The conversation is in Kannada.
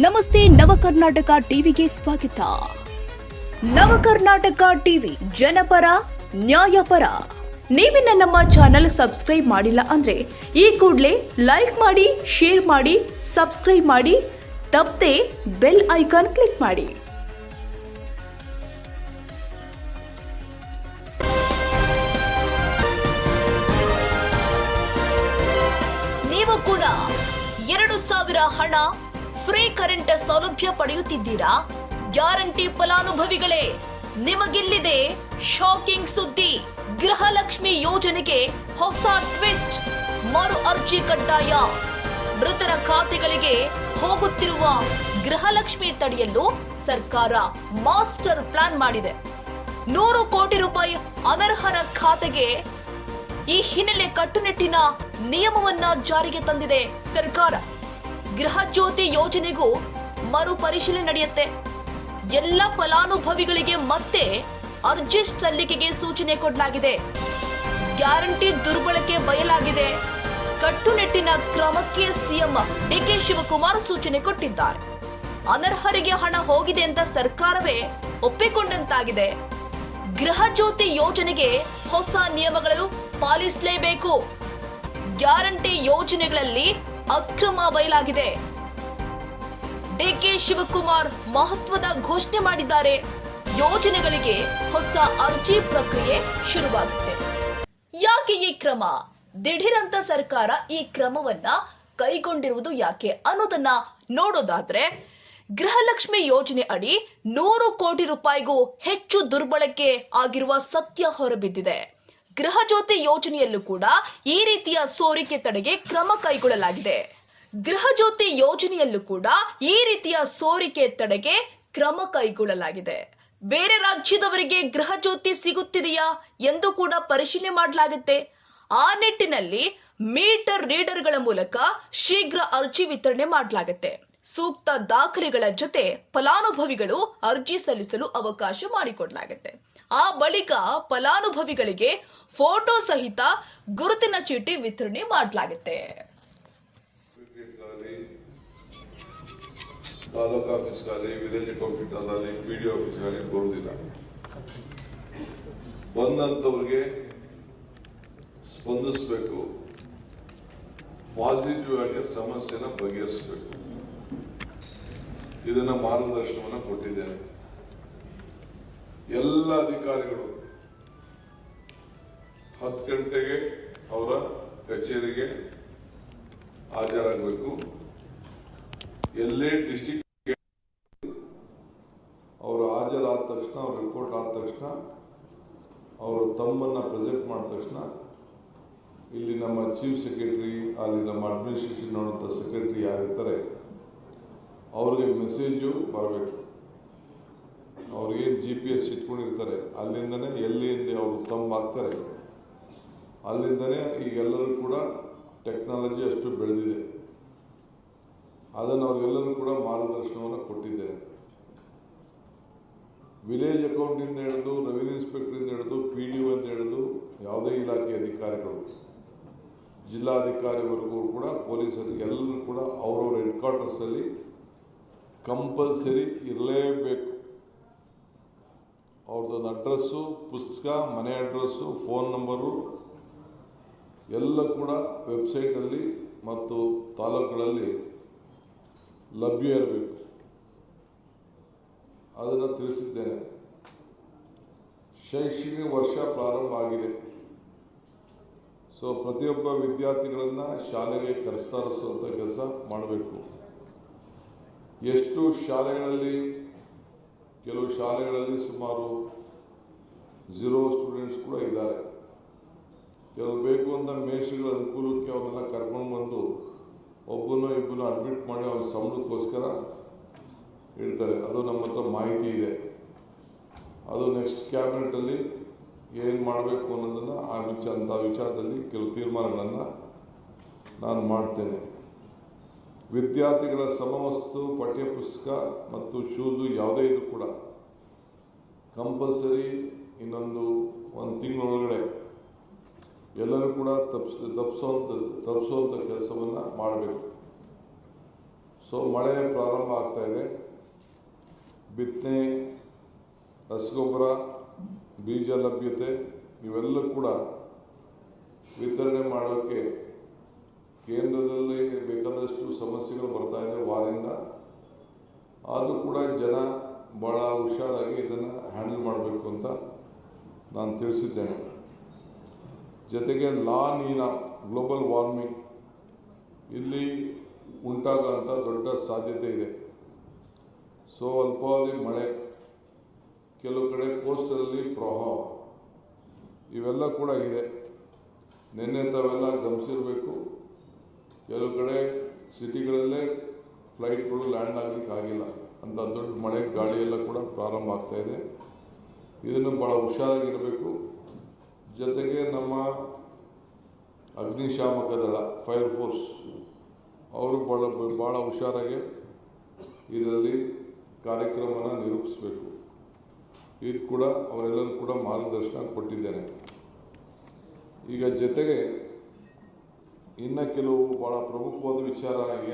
ನಮಸ್ತೆ ನವಕರ್ನಾಟಕ ಟಿವಿಗೆ ಸ್ವಾಗತ. ನವಕರ್ನಾಟಕ ಟಿವಿ ಜನಪರ ನ್ಯಾಯಪರ. ನೀವಿನ್ನ ನಮ್ಮ ಚಾನೆಲ್ ಸಬ್ಸ್ಕ್ರೈಬ್ ಮಾಡಿಲ್ಲ ಅಂದ್ರೆ ಈ ಕೂಡಲೇ ಲೈಕ್ ಮಾಡಿ, ಶೇರ್ ಮಾಡಿ, ಸಬ್ಸ್ಕ್ರೈಬ್ ಮಾಡಿ, ತಪ್ಪದೆ ಬೆಲ್ ಐಕಾನ್ ಕ್ಲಿಕ್ ಮಾಡಿ. ನೀವು ಕೂಡ 2000 ಹಣ ಫ್ರೀ ಕರೆಂಟ್ ಸೌಲಭ್ಯ ಪಡೆಯುತ್ತಿದ್ದೀರಾ? ಗ್ಯಾರಂಟಿ ಫಲಾನುಭವಿಗಳೇ, ನಿಮಗಿಲ್ಲಿದೆ ಶಾಕಿಂಗ್ ಸುದ್ದಿ. ಗೃಹಲಕ್ಷ್ಮಿ ಯೋಜನೆಗೆ ಹೊಸ ಟ್ವಿಸ್ಟ್. ಮರು ಅರ್ಜಿ ಕಡ್ಡಾಯ. ಮೃತರ ಖಾತೆಗಳಿಗೆ ಹೋಗುತ್ತಿರುವ ಗೃಹಲಕ್ಷ್ಮಿ ತಡೆಯಲು ಸರ್ಕಾರ ಮಾಸ್ಟರ್ ಪ್ಲಾನ್ ಮಾಡಿದೆ. 100 ಕೋಟಿ ರೂಪಾಯಿ ಅನರ್ಹರ ಖಾತೆಗೆ ಈ ಹಿನ್ನೆಲೆ ಕಟ್ಟುನಿಟ್ಟಿನ ನಿಯಮವನ್ನ ಜಾರಿಗೆ ತಂದಿದೆ ಸರ್ಕಾರ. ಗೃಹ ಜ್ಯೋತಿ ಯೋಜನೆಗೂ ಮರು ಪರಿಶೀಲನೆ ನಡೆಯುತ್ತೆ. ಎಲ್ಲ ಫಲಾನುಭವಿಗಳಿಗೆ ಮತ್ತೆ ಅರ್ಜಿ ಸಲ್ಲಿಕೆಗೆ ಸೂಚನೆ ಕೊಡಲಾಗಿದೆ. ಗ್ಯಾರಂಟಿ ದುರ್ಬಳಕೆ ಬಯಲಾಗಿದೆ. ಕಟ್ಟುನಿಟ್ಟಿನ ಕ್ರಮಕ್ಕೆ ಸಿಎಂ ಡಿಕೆ ಶಿವಕುಮಾರ್ ಸೂಚನೆ ಕೊಟ್ಟಿದ್ದಾರೆ. ಅನರ್ಹರಿಗೆ ಹಣ ಹೋಗಿದೆ ಅಂತ ಸರ್ಕಾರವೇ ಒಪ್ಪಿಕೊಂಡಂತಾಗಿದೆ. ಗೃಹ ಜ್ಯೋತಿ ಯೋಜನೆಗೆ ಹೊಸ ನಿಯಮಗಳನ್ನು ಪಾಲಿಸಲೇಬೇಕು. ಗ್ಯಾರಂಟಿ ಯೋಜನೆಗಳಲ್ಲಿ ಅಕ್ರಮ ಬಯಲಾಗಿದೆ. ಡಿಕೆ ಶಿವಕುಮಾರ್ ಮಹತ್ವದ ಘೋಷಣೆ ಮಾಡಿದ್ದಾರೆ. ಯೋಜನೆಗಳಿಗೆ ಹೊಸ ಅರ್ಜಿ ಪ್ರಕ್ರಿಯೆ ಶುರುವಾಗುತ್ತೆ. ಯಾಕೆ ಈ ಕ್ರಮ? ದಿಢೀರಂತ ಸರ್ಕಾರ ಈ ಕ್ರಮವನ್ನ ಕೈಗೊಂಡಿರುವುದು ಯಾಕೆ ಅನ್ನೋದನ್ನ ನೋಡೋದಾದ್ರೆ, ಗೃಹಲಕ್ಷ್ಮಿ ಯೋಜನೆ ಅಡಿ 100 ಕೋಟಿ ರೂಪಾಯಿಗೂ ಹೆಚ್ಚು ದುರ್ಬಳಕೆ ಆಗಿರುವ ಸತ್ಯ ಹೊರಬಿದ್ದಿದೆ. ಗೃಹ ಜ್ಯೋತಿ ಯೋಜನೆಯಲ್ಲೂ ಕೂಡ ಈ ರೀತಿಯ ಸೋರಿಕೆ ತಡೆಗೆ ಕ್ರಮ ಕೈಗೊಳ್ಳಲಾಗಿದೆ. ಗೃಹ ಜ್ಯೋತಿ ಯೋಜನೆಯಲ್ಲೂ ಕೂಡ ಈ ರೀತಿಯ ಸೋರಿಕೆ ತಡೆಗೆ ಕ್ರಮ ಕೈಗೊಳ್ಳಲಾಗಿದೆ. ಬೇರೆ ರಾಜ್ಯದವರಿಗೆ ಗೃಹ ಜ್ಯೋತಿ ಸಿಗುತ್ತಿದೆಯಾ ಎಂದು ಕೂಡ ಪರಿಶೀಲನೆ ಮಾಡಲಾಗುತ್ತೆ. ಆ ನಿಟ್ಟಿನಲ್ಲಿ ಮೀಟರ್ ರೀಡರ್ಗಳ ಮೂಲಕ ಶೀಘ್ರ ಅರ್ಜಿ ವಿತರಣೆ ಮಾಡಲಾಗುತ್ತೆ. ಸೂಕ್ತ ದಾಖಲೆಗಳ ಜೊತೆ ಫಲಾನುಭವಿಗಳು ಅರ್ಜಿ ಸಲ್ಲಿಸಲು ಅವಕಾಶ ಮಾಡಿಕೊಡಲಾಗುತ್ತೆ. ಆ ಬಳಿಕ ಫಲಾನುಭವಿಗಳಿಗೆ ಫೋಟೋ ಸಹಿತ ಗುರುತಿನ ಚೀಟಿ ವಿತರಣೆ ಮಾಡಲಾಗುತ್ತೆ. ತಾಲೂಕು ಆಫೀಸ್ಗಾಗಲಿ, ವಿಲೇಜ್ ಕಂಪ್ಯೂಟರ್ನಲ್ಲಿ, PDO ಆಫೀಸ್ಗಾಗಲಿ ಬರುವುದಿಲ್ಲ. ಬಂದಂತವ್ರಿಗೆ ಸ್ಪಂದಿಸಬೇಕು, ಪಾಸಿಟಿವ್ ಆಗಿ ಸಮಸ್ಯೆನ ಬಗೆಹರಿಸಬೇಕು. ಇದನ್ನ ಮಾರ್ಗದರ್ಶನವನ್ನು ಕೊಟ್ಟಿದ್ದೇನೆ. ಎಲ್ಲ ಅಧಿಕಾರಿಗಳು 10 ಗಂಟೆಗೆ ಅವರ ಕಚೇರಿಗೆ ಹಾಜರಾಗಬೇಕು. ಎಲ್ಲೇ ಡಿಸ್ಟ್ರಿಕ್ಟ್ ಅವರು ಹಾಜರಾದ ತಕ್ಷಣ, ಅವ್ರ ರಿಪೋರ್ಟ್ ಆದ ತಕ್ಷಣ, ಅವರು ತಮ್ಮನ್ನ ಪ್ರೆಸೆಂಟ್ ಮಾಡಿದ ತಕ್ಷಣ ಇಲ್ಲಿ ನಮ್ಮ ಚೀಫ್ ಸೆಕ್ರೆಟರಿ, ಅಲ್ಲಿ ನಮ್ಮ ಅಡ್ಮಿನಿಸ್ಟ್ರೇಷನ್ ನೋಡುವಂಥ ಸೆಕ್ರೆಟರಿ ಯಾರಿರ್ತಾರೆ ಅವ್ರಿಗೆ ಮೆಸೇಜು ಬರಬೇಕು. ಅವ್ರಿಗೇನು GPS ಇಟ್ಕೊಂಡಿರ್ತಾರೆ ಅಲ್ಲಿಂದನೇ ಎಲ್ಲಿಂದ ಅವರು ತಮ್ಮ ಹಾಕ್ತಾರೆ, ಅಲ್ಲಿಂದನೇ ಈಗೆಲ್ಲರೂ ಕೂಡ ಟೆಕ್ನಾಲಜಿ ಅಷ್ಟು ಬೆಳೆದಿದೆ. ಅದನ್ನು ಅವ್ರಿಗೆಲ್ಲರೂ ಕೂಡ ಮಾರ್ಗದರ್ಶನವನ್ನು ಕೊಟ್ಟಿದ್ದೇನೆ. ವಿಲೇಜ್ ಅಕೌಂಟಿಂದ ಹಿಡಿದು, ರೆವಿನ್ಯೂ ಇನ್ಸ್ಪೆಕ್ಟರಿಂದ ಹಿಡಿದು, PDO ಅಂತ ಹಿಡಿದು ಯಾವುದೇ ಇಲಾಖೆ ಅಧಿಕಾರಿಗಳು, ಜಿಲ್ಲಾಧಿಕಾರಿವರೆಗೂ ಕೂಡ ಪೊಲೀಸರು ಎಲ್ಲರೂ ಕೂಡ ಅವರವರ ಹೆಡ್ ಕ್ವಾರ್ಟರ್ಸಲ್ಲಿ ಕಂಪಲ್ಸರಿ ಇರಲೇಬೇಕು. ಅವ್ರದ್ದೊಂದು ಅಡ್ರೆಸ್ಸು, ಪುಸ್ತಕ, ಮನೆ ಅಡ್ರೆಸ್ಸು, ಫೋನ್ ನಂಬರು ಎಲ್ಲ ಕೂಡ ವೆಬ್ಸೈಟಲ್ಲಿ ಮತ್ತು ತಾಲೂಕುಗಳಲ್ಲಿ ಲಭ್ಯ ಇರಬೇಕು. ಅದನ್ನು ತಿಳಿಸಿದ್ದೇನೆ. ಶೈಕ್ಷಣಿಕ ವರ್ಷ ಪ್ರಾರಂಭ ಆಗಿದೆ. ಸೊ ಪ್ರತಿಯೊಬ್ಬ ವಿದ್ಯಾರ್ಥಿಗಳನ್ನು ಶಾಲೆಗೆ ಕರೆಸ್ತಾರಿಸುವಂಥ ಕೆಲಸ ಮಾಡಬೇಕು. ಎಷ್ಟು ಶಾಲೆಗಳಲ್ಲಿ, ಕೆಲವು ಶಾಲೆಗಳಲ್ಲಿ ಸುಮಾರು 0 ಸ್ಟೂಡೆಂಟ್ಸ್ ಕೂಡ ಇದ್ದಾರೆ. ಕೆಲವು ಬೇಕು ಅಂತ ಮೇಷ್ಟ್ರುಗಳ ಅನುಕೂಲಕ್ಕೆ ಅವನ್ನೆಲ್ಲ ಕರ್ಕೊಂಡು ಬಂದು ಒಬ್ಬನೋ ಇಬ್ಬನೋ ಅಡ್ಮಿಟ್ ಮಾಡಿ ಅವ್ರ ಸಂಬಳಕ್ಕೋಸ್ಕರ ಇಡ್ತಾರೆ. ಅದು ನಮ್ಮ ಹತ್ರ ಮಾಹಿತಿ ಇದೆ. ಅದು ನೆಕ್ಸ್ಟ್ ಕ್ಯಾಬಿನೆಟಲ್ಲಿ ಏನು ಮಾಡಬೇಕು ಅನ್ನೋದನ್ನು ಅಂಥ ವಿಚಾರದಲ್ಲಿ ಕೆಲವು ತೀರ್ಮಾನಗಳನ್ನು ನಾನು ಮಾಡ್ತೇನೆ. ವಿದ್ಯಾರ್ಥಿಗಳ ಸಮವಸ್ತು, ಪಠ್ಯಪುಸ್ತಕ ಮತ್ತು ಶೂಸು ಯಾವುದೇ ಇದು ಕೂಡ ಕಂಪಲ್ಸರಿ ಇನ್ನೊಂದು 1 ತಿಂಗಳೊಳಗಡೆ ಎಲ್ಲರೂ ಕೂಡ ತಪ್ಪಿಸುವಂಥ ಕೆಲಸವನ್ನು ಮಾಡಬೇಕು. ಸೊ ಮಳೆ ಪ್ರಾರಂಭ ಆಗ್ತಾ ಇದೆ. ಬಿತ್ತನೆ, ರಸಗೊಬ್ಬರ, ಬೀಜ ಲಭ್ಯತೆ ಇವೆಲ್ಲ ಕೂಡ ವಿತರಣೆ ಮಾಡೋಕ್ಕೆ ಕೇಂದ್ರದಲ್ಲಿ ಬೇಕಾದಷ್ಟು ಸಮಸ್ಯೆಗಳು ಬರ್ತಾ ಇದೆ ವಾರಿಂದ. ಆದರೂ ಕೂಡ ಜನ ಭಾಳ ಹುಷಾರಾಗಿ ಇದನ್ನು ಹ್ಯಾಂಡಲ್ ಮಾಡಬೇಕು ಅಂತ ನಾನು ತಿಳಿಸಿದ್ದೇನೆ. ಜೊತೆಗೆ ಲಾ ನೀನಾ ಗ್ಲೋಬಲ್ ವಾರ್ಮಿಂಗ್ ಇಲ್ಲಿ ಉಂಟಾಗುವಂಥ ದೊಡ್ಡ ಸಾಧ್ಯತೆ ಇದೆ. ಸೊ ಅಲ್ಪಾವಧಿ ಮಳೆ, ಕೆಲವು ಕಡೆ ಕೋಸ್ಟಲ್ಲಿ ಪ್ರವಾಹ ಇವೆಲ್ಲ ಕೂಡ ಇದೆ. ನಿನ್ನೆ ತಾವೆಲ್ಲ ಗಮನಿಸಿರಬೇಕು, ಕೆಲವು ಕಡೆ ಸಿಟಿಗಳಲ್ಲೇ ಫ್ಲೈಟ್ಗಳು ಲ್ಯಾಂಡ್ ಆಗಲಿಕ್ಕೆ ಆಗಿಲ್ಲ ಅಂತ ದೊಡ್ಡ ಮಳೆ ಗಾಳಿಯೆಲ್ಲ ಕೂಡ ಪ್ರಾರಂಭ ಆಗ್ತಾ ಇದೆ. ಇದನ್ನು ಭಾಳ ಹುಷಾರಾಗಿರಬೇಕು. ಜೊತೆಗೆ ನಮ್ಮ ಅಗ್ನಿಶಾಮಕ ದಳ, ಫೈರ್ ಫೋರ್ಸ್ ಅವರು ಭಾಳ ಹುಷಾರಾಗಿ ಇದರಲ್ಲಿ ಕಾರ್ಯಕ್ರಮನ ನಿರೂಪಿಸಬೇಕು. ಇದು ಕೂಡ ಅವರೆಲ್ಲರೂ ಕೂಡ ಮಾರ್ಗದರ್ಶನ ಕೊಟ್ಟಿದ್ದೇನೆ. ಈಗ ಜೊತೆಗೆ ಇನ್ನು ಕೆಲವು ಭಾಳ ಪ್ರಮುಖವಾದ ವಿಚಾರ ಏನು